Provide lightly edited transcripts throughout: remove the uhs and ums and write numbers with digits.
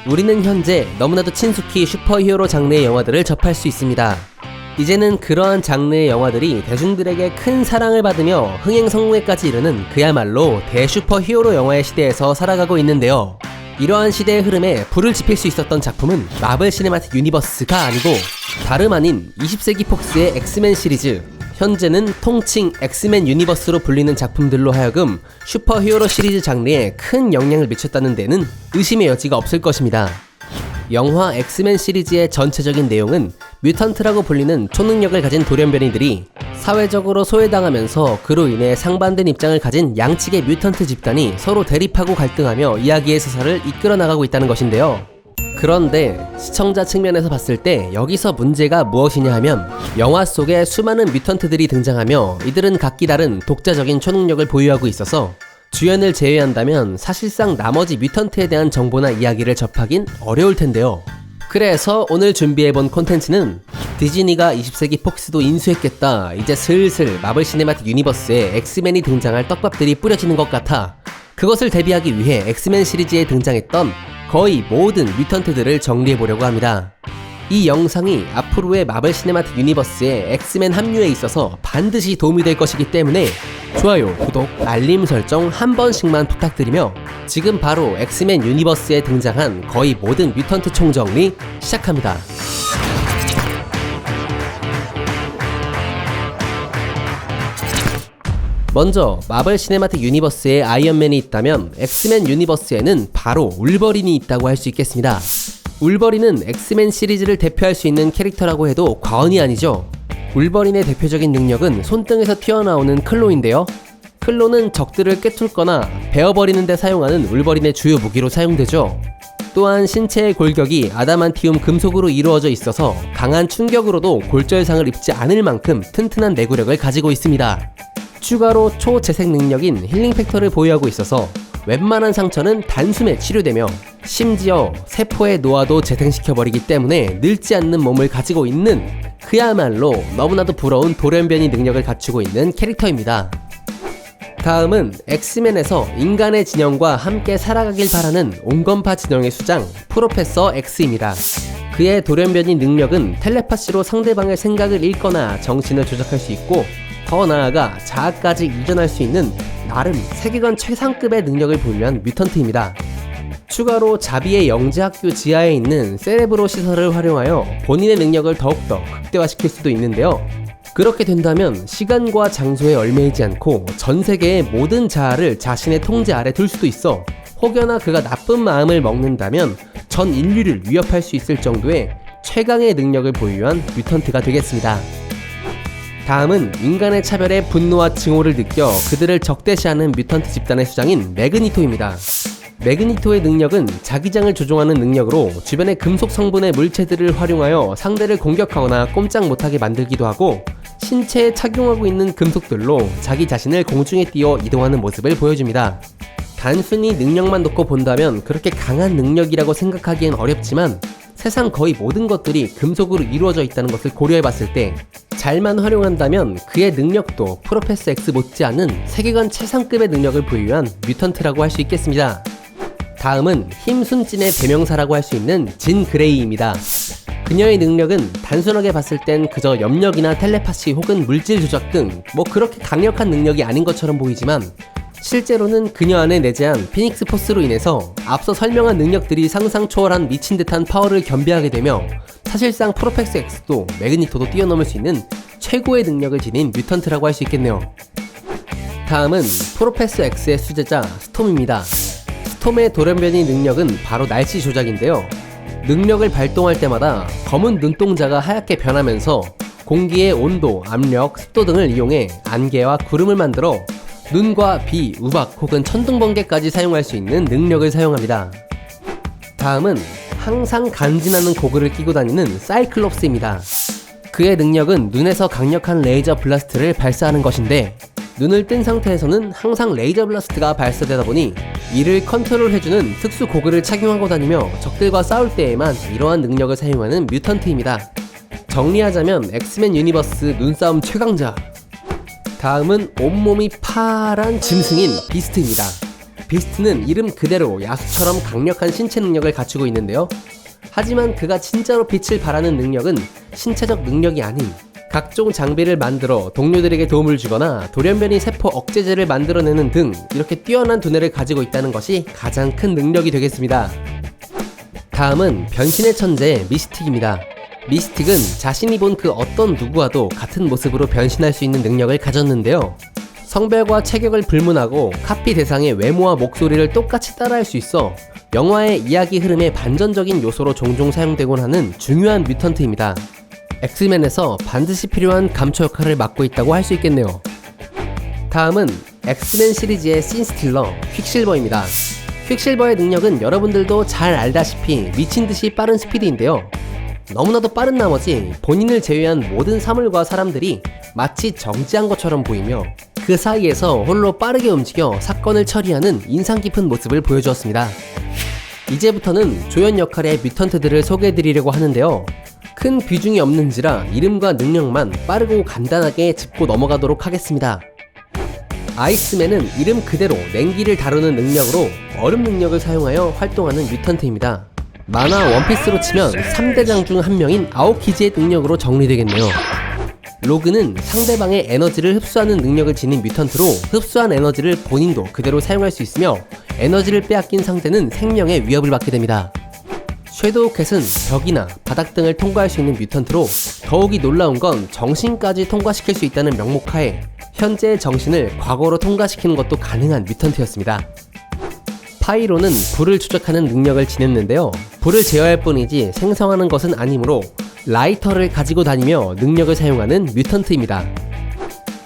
우리는 현재 너무나도 친숙히 슈퍼히어로 장르의 영화들을 접할 수 있습니다. 이제는 그러한 장르의 영화들이 대중들에게 큰 사랑을 받으며 흥행 성공에까지 이르는 그야말로 대슈퍼히어로 영화의 시대에서 살아가고 있는데요. 이러한 시대의 흐름에 불을 지필 수 있었던 작품은 마블 시네마틱 유니버스가 아니고 다름 아닌 20세기 폭스의 엑스맨 시리즈, 현재는 통칭 엑스맨 유니버스로 불리는 작품들로 하여금 슈퍼히어로 시리즈 장르에 큰 영향을 미쳤다는 데는 의심의 여지가 없을 것입니다. 영화 엑스맨 시리즈의 전체적인 내용은 뮤턴트라고 불리는 초능력을 가진 돌연변이들이 사회적으로 소외당하면서 그로 인해 상반된 입장을 가진 양측의 뮤턴트 집단이 서로 대립하고 갈등하며 이야기의 서사를 이끌어 나가고 있다는 것인데요. 그런데 시청자 측면에서 봤을 때 여기서 문제가 무엇이냐 하면 영화 속에 수많은 뮤턴트들이 등장하며 이들은 각기 다른 독자적인 초능력을 보유하고 있어서 주연을 제외한다면 사실상 나머지 뮤턴트에 대한 정보나 이야기를 접하긴 어려울 텐데요. 그래서 오늘 준비해본 콘텐츠는 디즈니가 20세기 폭스도 인수했겠다, 이제 슬슬 마블 시네마틱 유니버스에 엑스맨이 등장할 떡밥들이 뿌려지는 것 같아 그것을 대비하기 위해 엑스맨 시리즈에 등장했던 거의 모든 뮤턴트들을 정리해보려고 합니다. 이 영상이 앞으로의 마블 시네마틱 유니버스의 엑스맨 합류에 있어서 반드시 도움이 될 것이기 때문에 좋아요, 구독, 알림 설정 한 번씩만 부탁드리며 지금 바로 엑스맨 유니버스에 등장한 거의 모든 뮤턴트 총정리 시작합니다. 먼저 마블 시네마틱 유니버스에 아이언맨이 있다면 엑스맨 유니버스에는 바로 울버린이 있다고 할 수 있겠습니다. 울버린은 엑스맨 시리즈를 대표할 수 있는 캐릭터라고 해도 과언이 아니죠. 울버린의 대표적인 능력은 손등에서 튀어나오는 클로인데요. 클로는 적들을 꿰뚫거나 베어버리는 데 사용하는 울버린의 주요 무기로 사용되죠. 또한 신체의 골격이 아담한티움 금속으로 이루어져 있어서 강한 충격으로도 골절상을 입지 않을 만큼 튼튼한 내구력을 가지고 있습니다. 추가로 초재생 능력인 힐링 팩터를 보유하고 있어서 웬만한 상처는 단숨에 치료되며 심지어 세포의 노화도 재생시켜버리기 때문에 늙지 않는 몸을 가지고 있는 그야말로 너무나도 부러운 돌연변이 능력을 갖추고 있는 캐릭터입니다. 다음은 엑스맨에서 인간의 진영과 함께 살아가길 바라는 온건파 진영의 수장 프로페서 X입니다. 그의 돌연변이 능력은 텔레파시로 상대방의 생각을 읽거나 정신을 조작할 수 있고 더 나아가 자아까지 이전할 수 있는 나름 세계관 최상급의 능력을 보유한 뮤턴트입니다. 추가로 자비의 영재학교 지하에 있는 세레브로 시설을 활용하여 본인의 능력을 더욱더 극대화시킬 수도 있는데요. 그렇게 된다면 시간과 장소에 얽매이지 않고 전 세계의 모든 자아를 자신의 통제 아래 둘 수도 있어 혹여나 그가 나쁜 마음을 먹는다면 전 인류를 위협할 수 있을 정도의 최강의 능력을 보유한 뮤턴트가 되겠습니다. 다음은 인간의 차별에 분노와 증오를 느껴 그들을 적대시하는 뮤턴트 집단의 수장인 매그니토입니다. 매그니토의 능력은 자기장을 조종하는 능력으로 주변의 금속 성분의 물체들을 활용하여 상대를 공격하거나 꼼짝 못하게 만들기도 하고 신체에 착용하고 있는 금속들로 자기 자신을 공중에 띄워 이동하는 모습을 보여줍니다. 단순히 능력만 놓고 본다면 그렇게 강한 능력이라고 생각하기엔 어렵지만 세상 거의 모든 것들이 금속으로 이루어져 있다는 것을 고려해봤을 때 잘만 활용한다면 그의 능력도 프로페서 X 못지않은 세계관 최상급의 능력을 보유한 뮤턴트라고 할 수 있겠습니다. 다음은 힘순진의 대명사라고 할 수 있는 진 그레이입니다. 그녀의 능력은 단순하게 봤을 땐 그저 염력이나 텔레파시 혹은 물질 조작 등 그렇게 강력한 능력이 아닌 것처럼 보이지만 실제로는 그녀 안에 내재한 피닉스 포스로 인해서 앞서 설명한 능력들이 상상 초월한 미친 듯한 파워를 겸비하게 되며 사실상 프로페서 X도 매그니토도 뛰어넘을 수 있는 최고의 능력을 지닌 뮤턴트라고 할 수 있겠네요. 다음은 프로페서 X의 수제자 스톰입니다. 스톰의 돌연변이 능력은 바로 날씨 조작인데요. 능력을 발동할 때마다 검은 눈동자가 하얗게 변하면서 공기의 온도, 압력, 습도 등을 이용해 안개와 구름을 만들어 눈과 비, 우박 혹은 천둥 번개까지 사용할 수 있는 능력을 사용합니다. 다음은 항상 간지나는 고글을 끼고 다니는 사이클롭스입니다. 그의 능력은 눈에서 강력한 레이저 블라스트를 발사하는 것인데 눈을 뜬 상태에서는 항상 레이저 블라스트가 발사되다 보니 이를 컨트롤해주는 특수 고글을 착용하고 다니며 적들과 싸울 때에만 이러한 능력을 사용하는 뮤턴트입니다. 정리하자면 엑스맨 유니버스 눈싸움 최강자. 다음은 온몸이 파란 짐승인 비스트입니다. 비스트는 이름 그대로 야수처럼 강력한 신체 능력을 갖추고 있는데요. 하지만 그가 진짜로 빛을 발하는 능력은 신체적 능력이 아닌 각종 장비를 만들어 동료들에게 도움을 주거나 돌연변이 세포 억제제를 만들어내는 등 이렇게 뛰어난 두뇌를 가지고 있다는 것이 가장 큰 능력이 되겠습니다. 다음은 변신의 천재 미스틱입니다. 미스틱은 자신이 본 그 어떤 누구와도 같은 모습으로 변신할 수 있는 능력을 가졌는데요. 성별과 체격을 불문하고 카피 대상의 외모와 목소리를 똑같이 따라할 수 있어 영화의 이야기 흐름의 반전적인 요소로 종종 사용되곤 하는 중요한 뮤턴트입니다. 엑스맨에서 반드시 필요한 감초 역할을 맡고 있다고 할 수 있겠네요. 다음은 엑스맨 시리즈의 씬스틸러 퀵실버입니다. 퀵실버의 능력은 여러분들도 잘 알다시피 미친듯이 빠른 스피드인데요. 너무나도 빠른 나머지 본인을 제외한 모든 사물과 사람들이 마치 정지한 것처럼 보이며 그 사이에서 홀로 빠르게 움직여 사건을 처리하는 인상 깊은 모습을 보여주었습니다. 이제부터는 조연 역할의 뮤턴트들을 소개해드리려고 하는데요. 큰 비중이 없는지라 이름과 능력만 빠르고 간단하게 짚고 넘어가도록 하겠습니다. 아이스맨은 이름 그대로 냉기를 다루는 능력으로 얼음 능력을 사용하여 활동하는 뮤턴트입니다. 만화 원피스로 치면 3대장 중 한 명인 아오키지의 능력으로 정리되겠네요. 로그는 상대방의 에너지를 흡수하는 능력을 지닌 뮤턴트로 흡수한 에너지를 본인도 그대로 사용할 수 있으며 에너지를 빼앗긴 상대는 생명의 위협을 받게 됩니다. 섀도우 캣은 벽이나 바닥 등을 통과할 수 있는 뮤턴트로 더욱이 놀라운 건 정신까지 통과시킬 수 있다는 명목하에 현재의 정신을 과거로 통과시키는 것도 가능한 뮤턴트였습니다. 파이로는 불을 추적하는 능력을 지녔는데요. 불을 제어할 뿐이지 생성하는 것은 아니므로 라이터를 가지고 다니며 능력을 사용하는 뮤턴트입니다.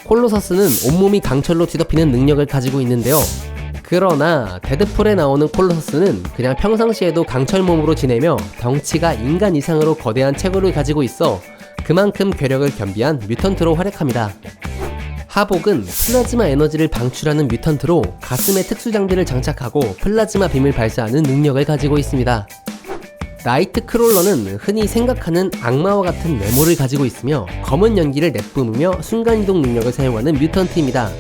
콜로서스는 온몸이 강철로 뒤덮이는 능력을 가지고 있는데요. 그러나 데드풀에 나오는 콜로서스는 그냥 평상시에도 강철 몸으로 지내며 덩치가 인간 이상으로 거대한 체구를 가지고 있어 그만큼 괴력을 겸비한 뮤턴트로 활약합니다. 하복은 플라즈마 에너지를 방출하는 뮤턴트로 가슴에 특수장비를 장착하고 플라즈마 빔을 발사하는 능력을 가지고 있습니다. 나이트크롤러는 흔히 생각하는 악마와 같은 외모를 가지고 있으며 검은 연기를 내뿜으며 순간이동 능력을 사용하는 뮤턴트입니다.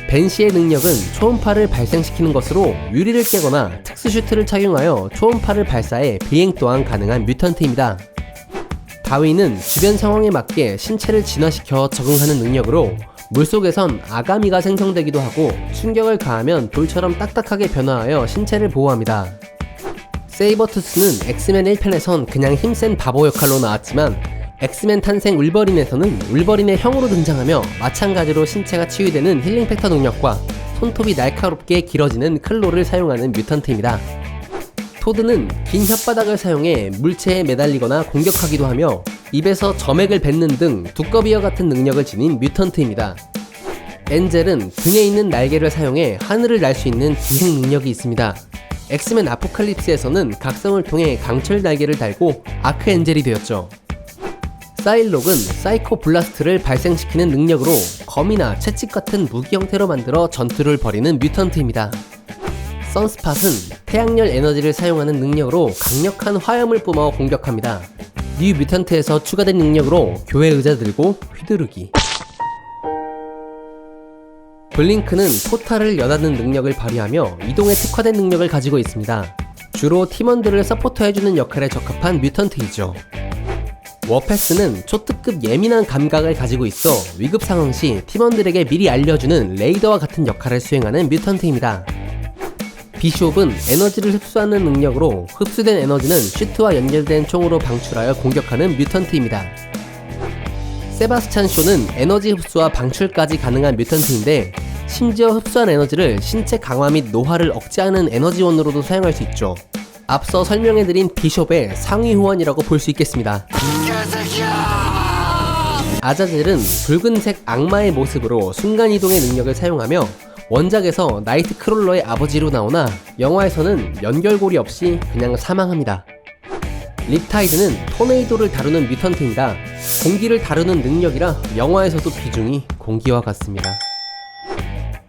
벤시의 능력은 초음파를 발생시키는 것으로 유리를 깨거나 특수슈트를 착용하여 초음파를 발사해 비행 또한 가능한 뮤턴트입니다. 다윈은 주변 상황에 맞게 신체를 진화시켜 적응하는 능력으로 물속에선 아가미가 생성되기도 하고 충격을 가하면 돌처럼 딱딱하게 변화하여 신체를 보호합니다. 세이버투스는 엑스맨 1편에선 그냥 힘센 바보 역할로 나왔지만 엑스맨 탄생 울버린에서는 울버린의 형으로 등장하며 마찬가지로 신체가 치유되는 힐링 팩터 능력과 손톱이 날카롭게 길어지는 클로를 사용하는 뮤턴트입니다. 토드는 긴 혓바닥을 사용해 물체에 매달리거나 공격하기도 하며 입에서 점액을 뱉는 등 두꺼비와 같은 능력을 지닌 뮤턴트입니다. 엔젤은 등에 있는 날개를 사용해 하늘을 날 수 있는 기행 능력이 있습니다. 엑스맨 아포칼립스에서는 각성을 통해 강철 날개를 달고 아크 엔젤이 되었죠. 사일록은 사이코 블라스트를 발생시키는 능력으로 검이나 채찍 같은 무기 형태로 만들어 전투를 벌이는 뮤턴트입니다. 선스팟은 태양열 에너지를 사용하는 능력으로 강력한 화염을 뿜어 공격합니다. 뉴 뮤턴트에서 추가된 능력으로 교회 의자 들고 휘두르기. 블링크는 포탈을 여닫는 능력을 발휘하며 이동에 특화된 능력을 가지고 있습니다. 주로 팀원들을 서포터해주는 역할에 적합한 뮤턴트이죠. 워패스는 초특급 예민한 감각을 가지고 있어 위급 상황 시 팀원들에게 미리 알려주는 레이더와 같은 역할을 수행하는 뮤턴트입니다. 비숍은 에너지를 흡수하는 능력으로 흡수된 에너지는 슈트와 연결된 총으로 방출하여 공격하는 뮤턴트입니다. 세바스찬 쇼는 에너지 흡수와 방출까지 가능한 뮤턴트인데 심지어 흡수한 에너지를 신체 강화 및 노화를 억제하는 에너지원으로도 사용할 수 있죠. 앞서 설명해드린 비숍의 상위 호환이라고 볼 수 있겠습니다. 아자젤은 붉은색 악마의 모습으로 순간이동의 능력을 사용하며 원작에서 나이트크롤러의 아버지로 나오나 영화에서는 연결고리 없이 그냥 사망합니다. 립타이드는 토네이도를 다루는 뮤턴트입니다. 공기를 다루는 능력이라 영화에서도 비중이 공기와 같습니다.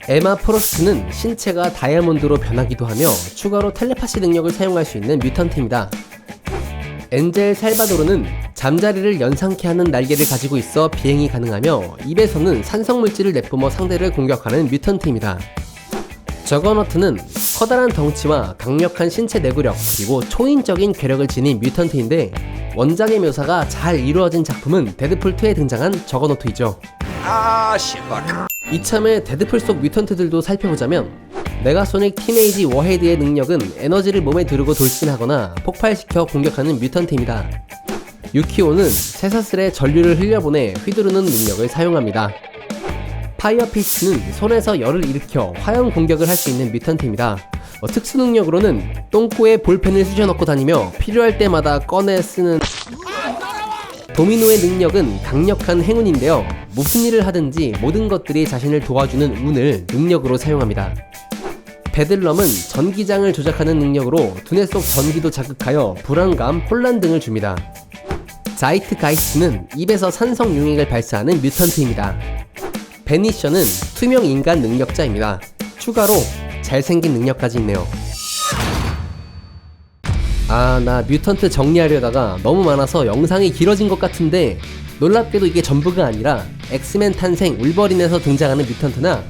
에마 프로스트는 신체가 다이아몬드로 변하기도 하며 추가로 텔레파시 능력을 사용할 수 있는 뮤턴트입니다. 엔젤 살바도르는 잠자리를 연상케 하는 날개를 가지고 있어 비행이 가능하며 입에서는 산성물질을 내뿜어 상대를 공격하는 뮤턴트입니다. 저거너트는 커다란 덩치와 강력한 신체 내구력 그리고 초인적인 괴력을 지닌 뮤턴트인데 원작의 묘사가 잘 이루어진 작품은 데드풀2에 등장한 저거너트이죠. 이참에 데드풀 속 뮤턴트들도 살펴보자면 메가소닉 티네이지 워헤드의 능력은 에너지를 몸에 두르고 돌진하거나 폭발시켜 공격하는 뮤턴트입니다. 유키오는 쇠사슬에 전류를 흘려보내 휘두르는 능력을 사용합니다. 파이어피스트는 손에서 열을 일으켜 화염 공격을 할 수 있는 뮤턴트입니다. 특수 능력으로는 똥꼬에 볼펜을 쑤셔넣고 다니며 필요할 때마다 꺼내 쓰는 도미노의 능력은 강력한 행운인데요. 무슨 일을 하든지 모든 것들이 자신을 도와주는 운을 능력으로 사용합니다. 베들럼은 전기장을 조작하는 능력으로 두뇌 속 전기도 자극하여 불안감, 혼란 등을 줍니다. 자이트가이스트는 입에서 산성 용액을 발사하는 뮤턴트입니다. 베니셔는 투명 인간 능력자입니다. 추가로 잘생긴 능력까지 있네요. 나 뮤턴트 정리하려다가 너무 많아서 영상이 길어진 것 같은데 놀랍게도 이게 전부가 아니라 엑스맨 탄생 울버린에서 등장하는 뮤턴트나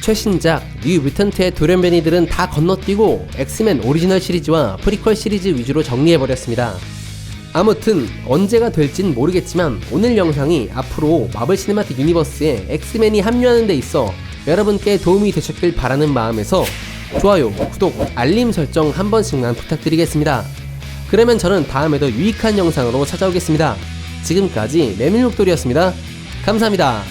최신작 뉴 뮤턴트의 돌연변이들은 다 건너뛰고 엑스맨 오리지널 시리즈와 프리퀄 시리즈 위주로 정리해버렸습니다. 아무튼 언제가 될진 모르겠지만 오늘 영상이 앞으로 마블 시네마틱 유니버스에 엑스맨이 합류하는 데 있어 여러분께 도움이 되셨길 바라는 마음에서 좋아요, 구독, 알림 설정 한 번씩만 부탁드리겠습니다. 그러면 저는 다음에도 유익한 영상으로 찾아오겠습니다. 지금까지 메밀목도리였습니다. 감사합니다.